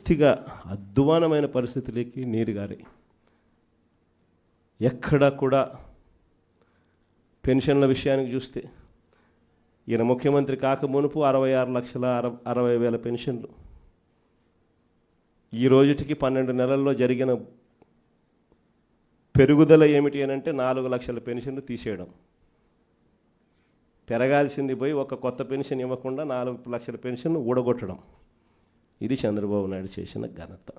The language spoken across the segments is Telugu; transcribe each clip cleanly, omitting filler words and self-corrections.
పూర్తిగా అధ్వానమైన పరిస్థితులకి నీరు గారి. ఎక్కడ కూడా పెన్షన్ల విషయానికి చూస్తే ఈయన ముఖ్యమంత్రి కాక మునుపు 66,60,000 పెన్షన్లు. ఈ రోజుటికి 12 నెలల్లో జరిగిన పెరుగుదల ఏమిటి అని అంటే 4 లక్షల పెన్షన్లు తీసేయడం. పెరగాల్సింది పోయి ఒక కొత్త పెన్షన్ ఇవ్వకుండా 4 లక్షల పెన్షన్లు ఊడగొట్టడం. ఇది చంద్రబాబు నాయుడు చేసిన ఘనత.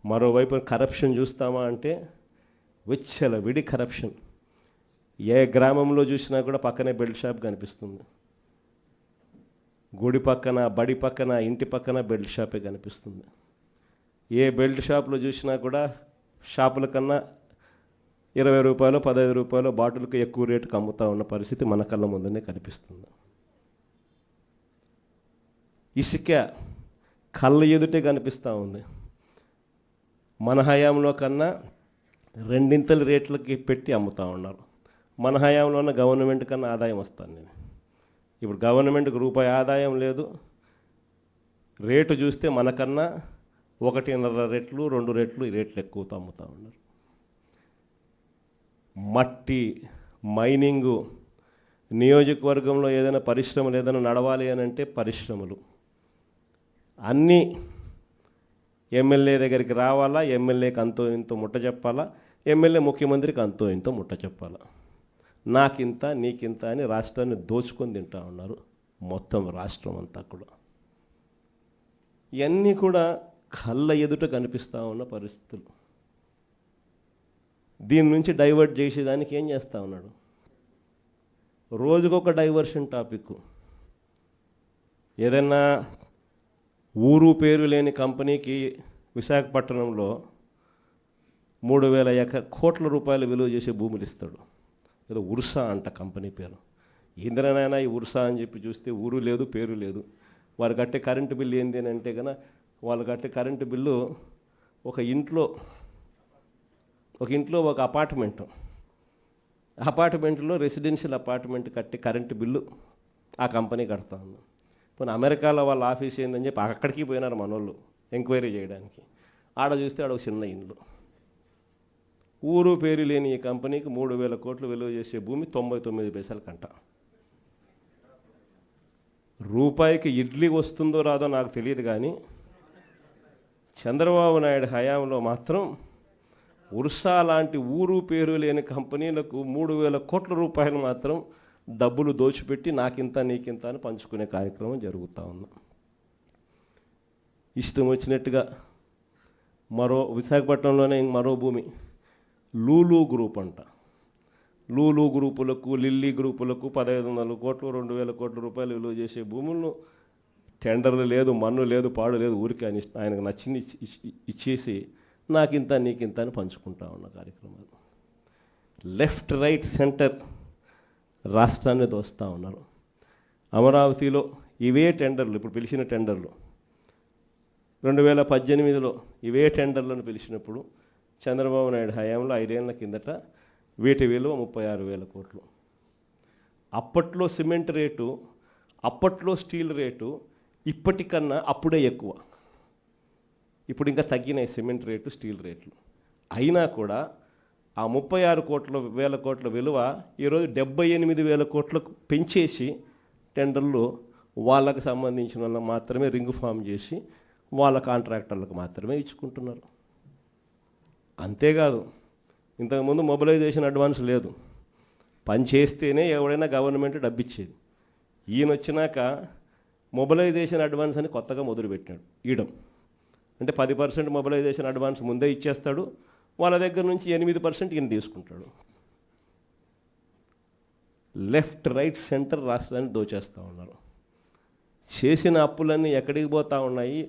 మరోవైపు కరప్షన్ చూస్తామా అంటే విడి కరప్షన్. ఏ గ్రామంలో చూసినా కూడా పక్కనే బెల్ట్ షాప్ కనిపిస్తుంది. గుడి పక్కన, బడి పక్కన, ఇంటి పక్కన బెల్ట్ షాపే కనిపిస్తుంది. ఏ బెల్ట్ షాప్లో చూసినా కూడా షాపుల కన్నా 20 రూపాయలు, 15 రూపాయలు బాటిల్కి ఎక్కువ రేటుకు అమ్ముతూ ఉన్న పరిస్థితి మన కళ్ళ ముందనే కనిపిస్తుంది. ఇసుక కళ్ళ ఎదుటే కనిపిస్తూ ఉంది. మన హయాంలో కన్నా 2 రేట్లకి పెట్టి అమ్ముతూ ఉన్నారు. మన హయాంలో ఉన్న గవర్నమెంట్ కన్నా ఆదాయం వస్తాను నేను. ఇప్పుడు గవర్నమెంట్కి రూపాయి ఆదాయం లేదు. రేటు చూస్తే మనకన్నా 1.5 రెట్లు, 2 రెట్లు ఈ రేట్లు ఎక్కువతో అమ్ముతూ ఉన్నారు. మట్టి మైనింగు, నియోజకవర్గంలో ఏదైనా పరిశ్రమలు ఏదైనా నడవాలి అని అంటే పరిశ్రమలు అన్నీ ఎమ్మెల్యే దగ్గరికి రావాలా, ఎమ్మెల్యేకి అంతో ఇంతో ముట్ట చెప్పాలా, ఎమ్మెల్యే ముఖ్యమంత్రికి అంతో ఇంతో ముట్ట చెప్పాలా. నాకింత నీకింత అని రాష్ట్రాన్ని దోచుకొని తింటా ఉన్నారు మొత్తం రాష్ట్రం అంతా కూడా. ఇవన్నీ కూడా కళ్ళ ఎదుట కనిపిస్తూ ఉన్న పరిస్థితులు. దీని నుంచి డైవర్ట్ చేసేదానికి ఏం చేస్తూ ఉన్నాడు? రోజుకొక డైవర్షన్ టాపిక్. ఏదైనా ఊరు పేరు లేని కంపెనీకి విశాఖపట్నంలో 3,000 కోట్ల రూపాయలు విలువ చేసే భూములు ఇస్తాడు. ఏదో ఉర్సా అంట కంపెనీ పేరు. ఇంద్రనైనా ఈ ఉర్సా అని చెప్పి చూస్తే ఊరు లేదు, పేరు లేదు. వారు కట్టే కరెంటు బిల్లు ఏంది అని అంటే కనుక వాళ్ళు కట్టే కరెంటు బిల్లు ఒక ఇంట్లో ఒక అపార్ట్మెంట్లో రెసిడెన్షియల్ అపార్ట్మెంట్ కట్టే కరెంటు బిల్లు ఆ కంపెనీ కడతా ఉంది. పోనీ అమెరికాలో వాళ్ళ ఆఫీస్ ఏందని చెప్పి అక్కడికి పోయినారు మనోళ్ళు ఎంక్వైరీ చేయడానికి. ఆడ చూస్తే ఆడ ఒక చిన్న ఇండ్లు. ఊరు పేరు లేని ఈ కంపెనీకి 3,000 కోట్లు విలువ చేసే భూమి 99 పైసలకంట. రూపాయికి ఇడ్లీ వస్తుందో రాదో నాకు తెలియదు, కానీ చంద్రబాబు నాయుడు హయాంలో మాత్రం ఉర్సా లాంటి ఊరు పేరు లేని కంపెనీలకు 3,000 కోట్ల రూపాయలు మాత్రం డబ్బులు దోచిపెట్టి నాకింత నీకింత అని పంచుకునే కార్యక్రమం జరుగుతూ ఉంది. ఇష్టం వచ్చినట్టుగా విశాఖపట్నంలోనే మరో భూమి లూలు గ్రూప్ అంట. లూలు గ్రూపులకు, లిల్లీ గ్రూపులకు 1,500 కోట్లు, 2,000 కోట్ల రూపాయలు విలువ చేసే భూములను టెండర్లు లేదు, మన్ను లేదు, పాడు లేదు, ఊరికి ఆయనకు నచ్చింది ఇచ్చేసి నాకింత నీకింత అని పంచుకుంటా ఉన్న కార్యక్రమాలు. లెఫ్ట్ రైట్ సెంటర్ రాష్ట్రాన్ని దోస్తూ ఉన్నారు. అమరావతిలో ఇవే టెండర్లు, ఇప్పుడు పిలిచిన టెండర్లు 2018లో ఇవే టెండర్లను పిలిచినప్పుడు చంద్రబాబు నాయుడు హయాంలో 5 ఏళ్ల కిందట వీటి విలువ 36,000 కోట్లు. అప్పట్లో సిమెంట్ రేటు, అప్పట్లో స్టీల్ రేటు ఇప్పటికన్నా అప్పుడే ఎక్కువ. ఇప్పుడు ఇంకా తగ్గినాయి సిమెంట్ రేటు, స్టీల్ రేట్లు. అయినా కూడా ఆ 36,000 కోట్ల విలువ ఈరోజు 78,000 కోట్లకు పెంచేసి టెండర్లు వాళ్ళకు సంబంధించిన వాళ్ళకి మాత్రమే రింగ్ ఫామ్ చేసి వాళ్ళ కాంట్రాక్టర్లకు మాత్రమే ఇచ్చుకుంటున్నారు. అంతేకాదు, ఇంతకుముందు మొబిలైజేషన్ అడ్వాన్స్ లేదు. పని చేస్తేనే ఎవడైనా గవర్నమెంట్ డబ్బిచ్చేది. ఈయన వచ్చినాక మొబిలైజేషన్ అడ్వాన్స్ అని కొత్తగా మొదలుపెట్టాడు ఇయడం. అంటే 10% మొబిలైజేషన్ అడ్వాన్స్ ముందే ఇచ్చేస్తాడు, వాళ్ళ దగ్గర నుంచి 8% ఈయన తీసుకుంటాడు. లెఫ్ట్ రైట్ సెంటర్ రాష్ట్రాన్ని దోచేస్తూ ఉన్నారు. చేసిన అప్పులన్నీ ఎక్కడికి పోతూ ఉన్నాయి?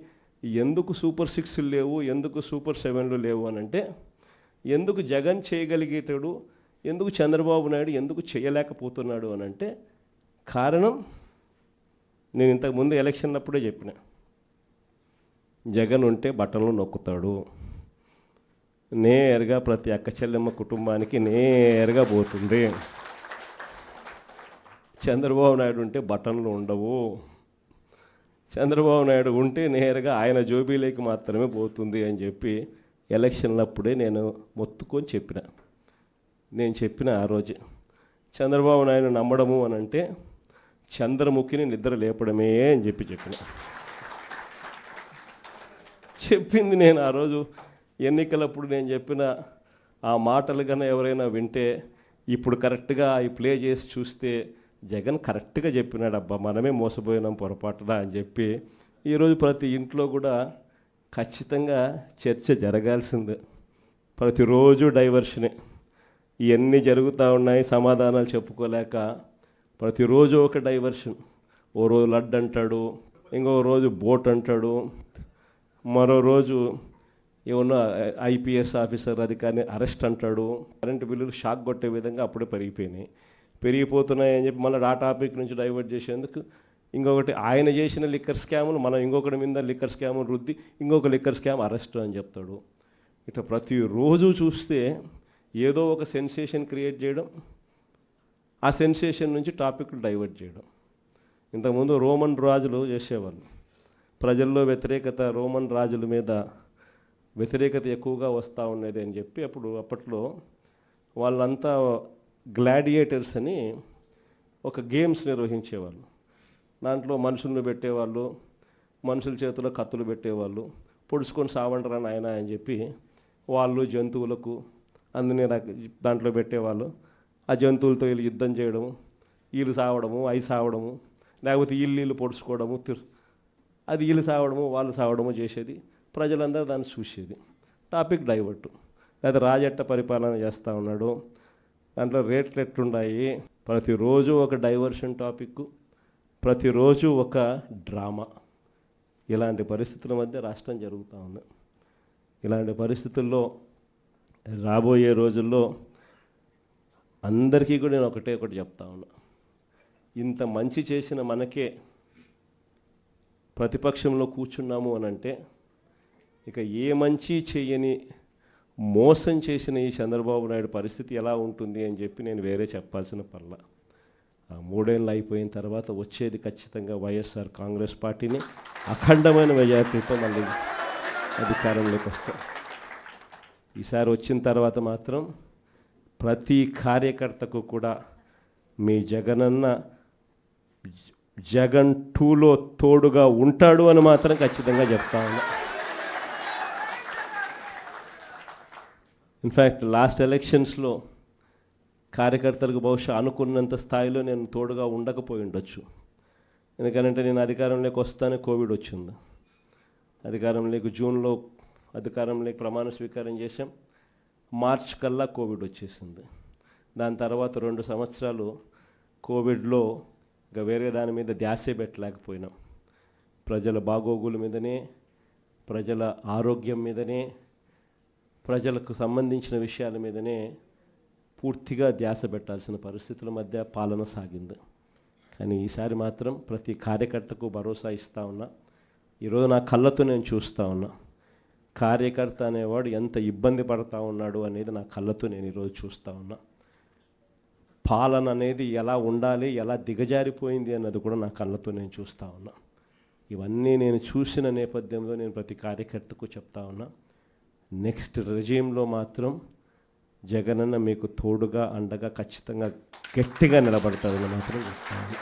ఎందుకు సూపర్ 6 లేవు, ఎందుకు సూపర్ 7 లేవు అని అంటే, ఎందుకు జగన్ చేయగలిగేటాడు, ఎందుకు చంద్రబాబు నాయుడు ఎందుకు చేయలేకపోతున్నాడు అని అంటే కారణం నేను ఇంతకుముందు ఎలక్షన్ అప్పుడే చెప్పిన. జగన్ ఉంటే బట్టలు నొక్కుతాడు, నేరుగా ప్రతి అక్క చెల్లెమ్మ కుటుంబానికి నేరుగా పోతుంది. చంద్రబాబు నాయుడు ఉంటే బటన్లు ఉండవు. చంద్రబాబు నాయుడు ఉంటే నేరుగా ఆయన జోబీలోకి మాత్రమే పోతుంది అని చెప్పి ఎలక్షన్లప్పుడే నేను మొత్తుకొని చెప్పిన. నేను చెప్పిన ఆ రోజు చంద్రబాబు నాయుడు నమ్మడము అని అంటే చంద్రముఖిని నిద్ర లేపడమే అని చెప్పిన. చెప్పింది నేను ఆ రోజు ఎన్నికలప్పుడు నేను చెప్పిన ఆ మాటలు కన్నా ఎవరైనా వింటే ఇప్పుడు కరెక్ట్గా అవి ప్లే చేసి చూస్తే జగన్ కరెక్ట్గా చెప్పినాడు, అబ్బా మనమే మోసపోయినాం పొరపాటున అని చెప్పి ఈరోజు ప్రతి ఇంట్లో కూడా ఖచ్చితంగా చర్చ జరగాల్సిందే. ప్రతిరోజు డైవర్షనే, ఇవన్నీ జరుగుతూ ఉన్నాయి, సమాధానాలు చెప్పుకోలేక ప్రతిరోజు ఒక డైవర్షన్. ఓ రోజు లడ్డు అంటాడు, ఇంకో రోజు బోట్ అంటాడు, మరో రోజు ఏమన్నా ఐపీఎస్ ఆఫీసర్ అధికారిని అరెస్ట్ అంటాడు. కరెంటు బిల్లులు షాక్ కొట్టే విధంగా అప్పుడే పెరిగిపోతున్నాయని చెప్పి మళ్ళీ ఆ టాపిక్ నుంచి డైవర్ట్ చేసేందుకు ఇంకొకటి ఆయన చేసిన లిక్కర్ స్కాములు మనం ఇంకొకటి మీద లిక్కర్ స్కాములు రుద్ది ఇంకొక లిక్కర్ స్కామ్ అరెస్ట్ అని చెప్తాడు. ఇట్లా ప్రతిరోజు చూస్తే ఏదో ఒక సెన్సేషన్ క్రియేట్ చేయడం, ఆ సెన్సేషన్ నుంచి టాపిక్లు డైవర్ట్ చేయడం. ఇంతకుముందు రోమన్ రాజులు చేసేవాళ్ళు, ప్రజల్లో వ్యతిరేకత, రోమన్ రాజుల మీద వ్యతిరేకత ఎక్కువగా వస్తూ ఉండేది అని చెప్పి అప్పట్లో వాళ్ళంతా గ్లాడియేటర్స్ అని ఒక గేమ్స్ నిర్వహించేవాళ్ళు. దాంట్లో మనుషులను పెట్టేవాళ్ళు, మనుషుల చేతిలో కత్తులు పెట్టేవాళ్ళు, పొడుచుకొని సావంటరా నాయన అని చెప్పి వాళ్ళు జంతువులకు అన్ని దాంట్లో పెట్టేవాళ్ళు. ఆ జంతువులతో వీళ్ళు యుద్ధం చేయడము, వీళ్ళు సావడము, అవి సావడము, లేకపోతే వీళ్ళు పొడుచుకోవడము, అది వీళ్ళు సావడము వాళ్ళు సావడము చేసేది. ప్రజలందరూ దాన్ని చూసేది. టాపిక్ డైవర్టు. లేదా రాజట్ట పరిపాలన చేస్తూ ఉన్నాడు, దాంట్లో రేట్లు ఎట్లున్నాయి, ప్రతిరోజు ఒక డైవర్షన్ టాపిక్, ప్రతిరోజు ఒక డ్రామా. ఇలాంటి పరిస్థితుల మధ్య రాష్ట్రం జరుగుతూ ఉంది. ఇలాంటి పరిస్థితుల్లో రాబోయే రోజుల్లో అందరికీ కూడా నేను ఒకటి చెప్తా ఉన్నా, ఇంత మంచి చేసిన మనకే ప్రతిపక్షంలో కూర్చున్నాము అని అంటే ఇక ఏ మంచి చేయని మోసం చేసిన ఈ చంద్రబాబు నాయుడు పరిస్థితి ఎలా ఉంటుంది అని చెప్పి నేను వేరే చెప్పాల్సిన పర్లా. ఆ 3 ఏళ్ళు అయిపోయిన తర్వాత వచ్చేది ఖచ్చితంగా వైఎస్ఆర్ కాంగ్రెస్ పార్టీని అఖండమైన మెజారిటీతో మళ్ళీ అధికారంలోకి వస్తాం. ఈసారి వచ్చిన తర్వాత మాత్రం ప్రతి కార్యకర్తకు కూడా మీ జగనన్న జగన్ 2లో తోడుగా ఉంటాడు అని మాత్రం ఖచ్చితంగా చెప్తా ఉన్నా. ఇన్ఫ్యాక్ట్ లాస్ట్ ఎలక్షన్స్లో కార్యకర్తలకు బహుశా అనుకున్నంత స్థాయిలో నేను తోడుగా ఉండకపోయి ఉండొచ్చు. ఎందుకంటే నేను అధికారంలోకి వస్తానే కోవిడ్ వచ్చింది. అధికారంలోకి జూన్లో అధికారంలోకి ప్రమాణ స్వీకారం చేశాం, మార్చ్ కల్లా కోవిడ్ వచ్చేసింది. దాని తర్వాత 2 సంవత్సరాలు కోవిడ్లో ఇంకా వేరే దాని మీద ధ్యాసే పెట్టలేకపోయినాం. ప్రజల బాగోగుల మీదనే, ప్రజల ఆరోగ్యం మీదనే, ప్రజలకు సంబంధించిన విషయాల మీదనే పూర్తిగా ధ్యాస పెట్టాల్సిన పరిస్థితుల మధ్య పాలన సాగింది. కానీ ఈసారి మాత్రం ప్రతి కార్యకర్తకు భరోసా ఇస్తూ ఉన్నా. ఈరోజు నా కళ్ళతో నేను చూస్తూ ఉన్నా, కార్యకర్త అనేవాడు ఎంత ఇబ్బంది పడతా ఉన్నాడు అనేది నా కళ్ళతో నేను ఈరోజు చూస్తూ ఉన్నా. పాలన అనేది ఎలా ఉండాలి, ఎలా దిగజారిపోయింది అన్నది కూడా నా కళ్ళతో నేను చూస్తూ ఉన్నా. ఇవన్నీ నేను చూసిన నేపథ్యంలో నేను ప్రతి కార్యకర్తకు చెప్తా ఉన్నా, నెక్స్ట్ రెజీమ్లో మాత్రం జగనన్న మీకు తోడుగా అండగా ఖచ్చితంగా గట్టిగా నిలబడతాడని మాత్రం చెప్తాను.